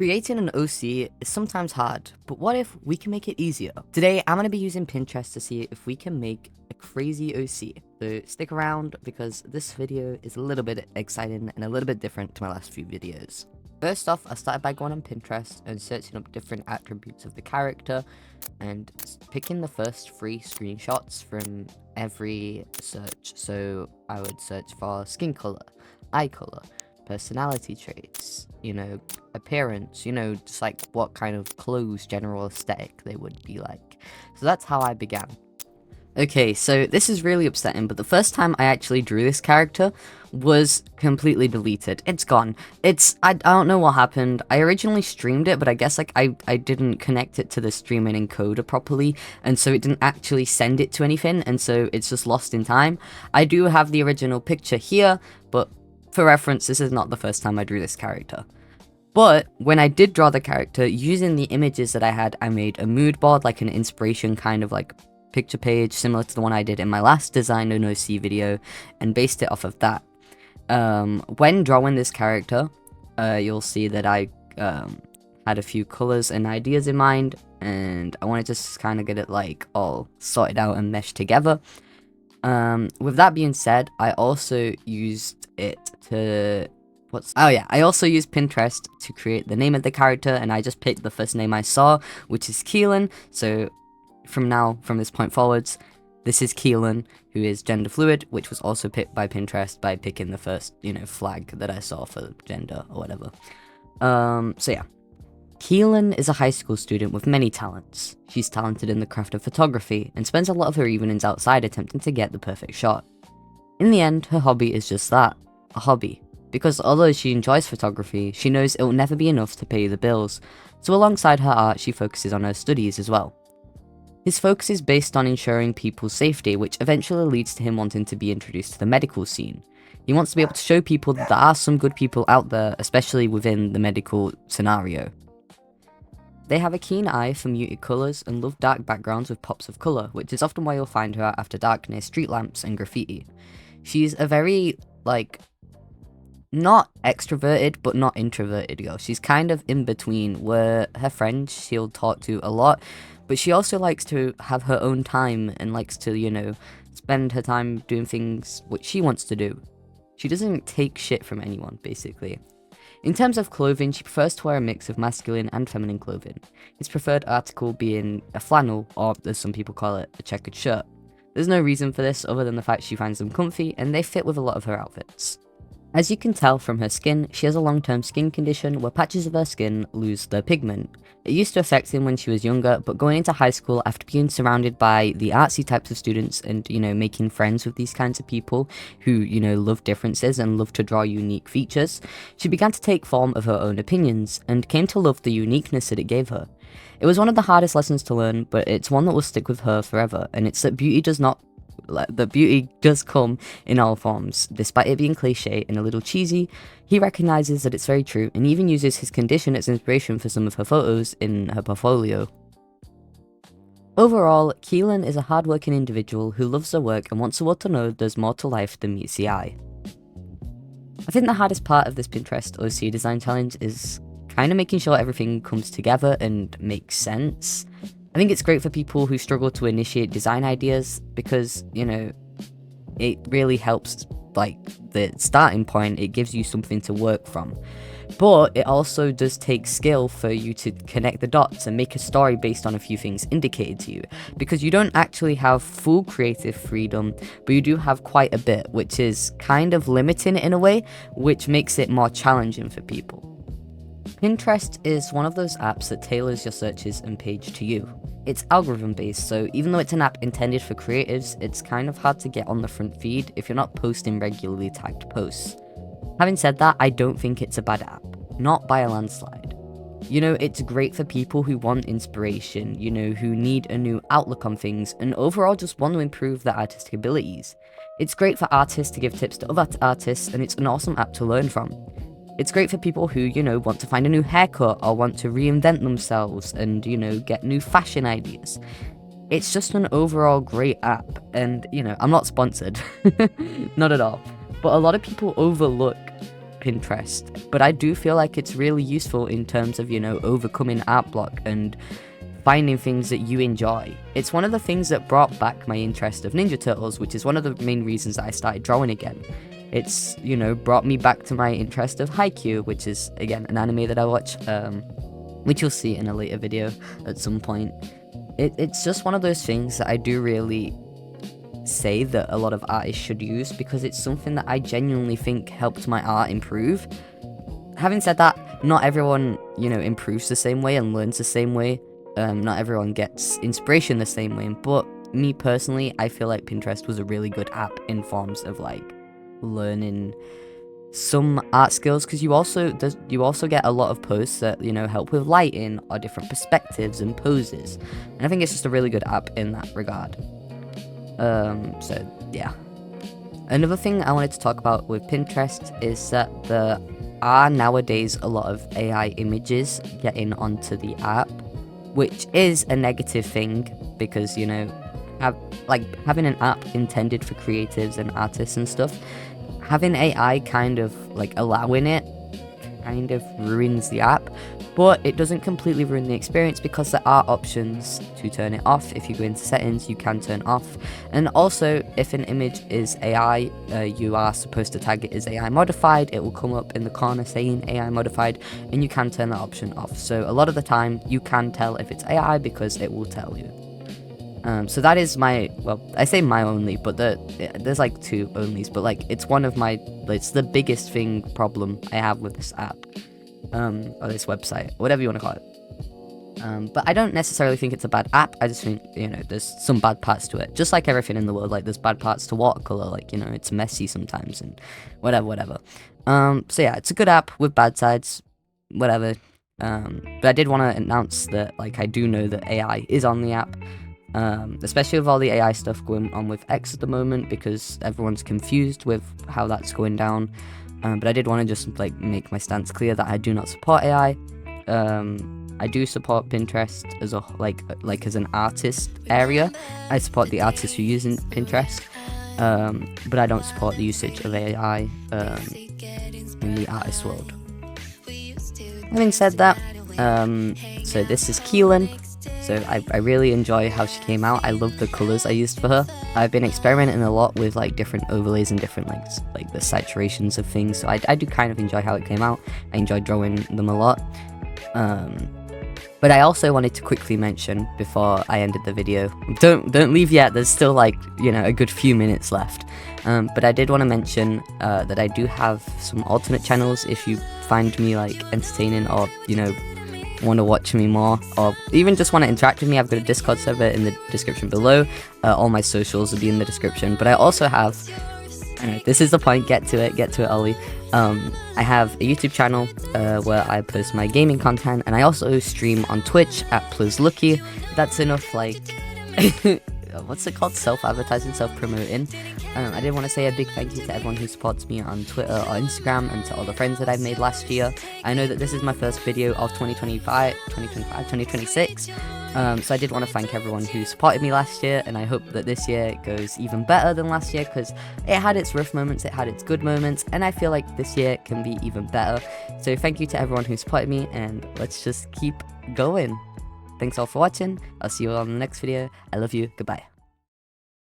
Creating an OC is sometimes hard, but what if we can make it easier? Today, I'm going to be using Pinterest to see if we can make a crazy OC. So stick around because this video is a little bit exciting and a little bit different to my last few videos. First off, I started by going on Pinterest and searching up different attributes of the character and picking the first 3 screenshots from every search. So I would search for skin color, eye color, personality traits, appearance, just like what kind of clothes, general aesthetic they would be like. So that's how I began. Okay, so this is really upsetting, but the first time I actually drew this character was completely deleted. It's gone. I don't know what happened. I originally streamed it, but I guess I didn't connect it to the streaming encoder properly, and so it didn't actually send it to anything, and so it's just lost in time. I do have the original picture here, but for reference, this is not the first time I drew this character. But when I did draw the character, using the images that I had, I made a mood board, like an inspiration kind of like picture page, similar to the one I did in my last Design No C video, and based it off of that. When drawing this character, you'll see that I had a few colors and ideas in mind, and I wanted to just kind of get it like all sorted out and meshed together. With that being said, I also used it to I also used Pinterest to create the name of the character, and I just picked the first name I saw, which is Keelan. So from this point forwards, this is Keelan, who is gender fluid, which was also picked by Pinterest by picking the first, flag that I saw for gender or whatever. So yeah. Keelan is a high school student with many talents. She's talented in the craft of photography and spends a lot of her evenings outside attempting to get the perfect shot. In the end, her hobby is just that, a hobby. Because although she enjoys photography, she knows it will never be enough to pay the bills, so alongside her art she focuses on her studies as well. His focus is based on ensuring people's safety, which eventually leads to him wanting to be introduced to the medical scene. He wants to be able to show people that there are some good people out there, especially within the medical scenario. They have a keen eye for muted colours and love dark backgrounds with pops of colour, which is often why you'll find her after dark near street lamps and graffiti. She's a very, not extroverted, but not introverted girl. She's kind of in between, where her friends she'll talk to a lot, but she also likes to have her own time and likes to, spend her time doing things what she wants to do. She doesn't take shit from anyone, basically. In terms of clothing, she prefers to wear a mix of masculine and feminine clothing, his preferred article being a flannel, or as some people call it, a checkered shirt. There's no reason for this other than the fact she finds them comfy, and they fit with a lot of her outfits. As you can tell from her skin, she has a long-term skin condition where patches of her skin lose their pigment. It used to affect him when she was younger, but going into high school after being surrounded by the artsy types of students and, making friends with these kinds of people who, love differences and love to draw unique features, she began to take form of her own opinions and came to love the uniqueness that it gave her. It was one of the hardest lessons to learn, but it's one that will stick with her forever, and it's that beauty does come in all forms. Despite it being cliche and a little cheesy, he recognizes that it's very true and even uses his condition as inspiration for some of her photos in her portfolio. Overall, Keelan is a hardworking individual who loves her work and wants the world to know there's more to life than meets the eye. I think the hardest part of this Pinterest OC design challenge is kind of making sure everything comes together and makes sense. I think it's great for people who struggle to initiate design ideas because, it really helps, the starting point. It gives you something to work from. But it also does take skill for you to connect the dots and make a story based on a few things indicated to you. Because you don't actually have full creative freedom, but you do have quite a bit, which is kind of limiting in a way, which makes it more challenging for people. Pinterest is one of those apps that tailors your searches and page to you. It's algorithm based, so even though it's an app intended for creatives, it's kind of hard to get on the front feed if you're not posting regularly tagged posts. Having said that, I don't think it's a bad app, not by a landslide. It's great for people who want inspiration, who need a new outlook on things, and overall just want to improve their artistic abilities. It's great for artists to give tips to other artists, and it's an awesome app to learn from. It's great for people who, want to find a new haircut or want to reinvent themselves and, get new fashion ideas. It's just an overall great app, and, I'm not sponsored. Not at all. But a lot of people overlook Pinterest, but I do feel like it's really useful in terms of, you know, overcoming art block and finding things that you enjoy. It's one of the things that brought back my interest of Ninja Turtles, which is one of the main reasons that I started drawing again. It's, you know, brought me back to my interest of Haikyuu, which is, again, an anime that I watch, which you'll see in a later video at some point. It's just one of those things that I do really say that a lot of artists should use, because it's something that I genuinely think helped my art improve. Having said that, not everyone, you know, improves the same way and learns the same way. Not everyone gets inspiration the same way, but me personally, I feel like Pinterest was a really good app in forms of like learning some art skills, because you also get a lot of posts that, you know, help with lighting or different perspectives and poses, and I think it's just a really good app in that regard. So yeah. Another thing I wanted to talk about with Pinterest is that there are nowadays a lot of AI images getting onto the app, which is a negative thing, because, you know, having an app intended for creatives and artists and stuff, having AI kind of like allowing it kind of ruins the app, but it doesn't completely ruin the experience, because there are options to turn it off. If you go into settings, you can turn off, and also if an image is AI, you are supposed to tag it as AI modified. It will come up in the corner saying AI modified, and you can turn that option off. So a lot of the time you can tell if it's AI because it will tell you. So that is my, well, I say my only, but there's like two onlys, but like it's the biggest problem I have with this app, or this website, whatever you want to call it. But I don't necessarily think it's a bad app. I just think, you know, there's some bad parts to it, just like everything in the world. Like there's bad parts to watercolor, like, you know, it's messy sometimes and whatever. So yeah, it's a good app with bad sides, whatever. But I did want to announce that, like, I do know that AI is on the app. Especially with all the AI stuff going on with X at the moment, because everyone's confused with how that's going down. But I did want to just like make my stance clear that I do not support AI. I do support Pinterest as a like as an artist area. I support the artists who use Pinterest, but I don't support the usage of AI in the artist world. Having said that, so this is Keelan. So I really enjoy how she came out. I love the colours I used for her. I've been experimenting a lot with like different overlays and different like the saturations of things. So I do kind of enjoy how it came out. I enjoyed drawing them a lot. But I also wanted to quickly mention before I ended the video, don't leave yet, there's still like, you know, a good few minutes left. But I did want to mention that I do have some alternate channels. If you find me like entertaining, or, you know, want to watch me more, or even just want to interact with me, I've got a Discord server in the description below. All my socials will be in the description, but I also have, this is the point, get to it, Ollie. I have a YouTube channel where I post my gaming content, and I also stream on Twitch at @PlusLucky. That's enough, like, what's it called? Self-advertising, self-promoting. I did want to say a big thank you to everyone who supports me on Twitter or Instagram, and to all the friends that I've made last year. I know that this is my first video of 2026. So I did want to thank everyone who supported me last year, and I hope that this year goes even better than last year, because it had its rough moments, it had its good moments, and I feel like this year can be even better. So thank you to everyone who supported me, and let's just keep going. Thanks all for watching. I'll see you all in the next video. I love you. Goodbye.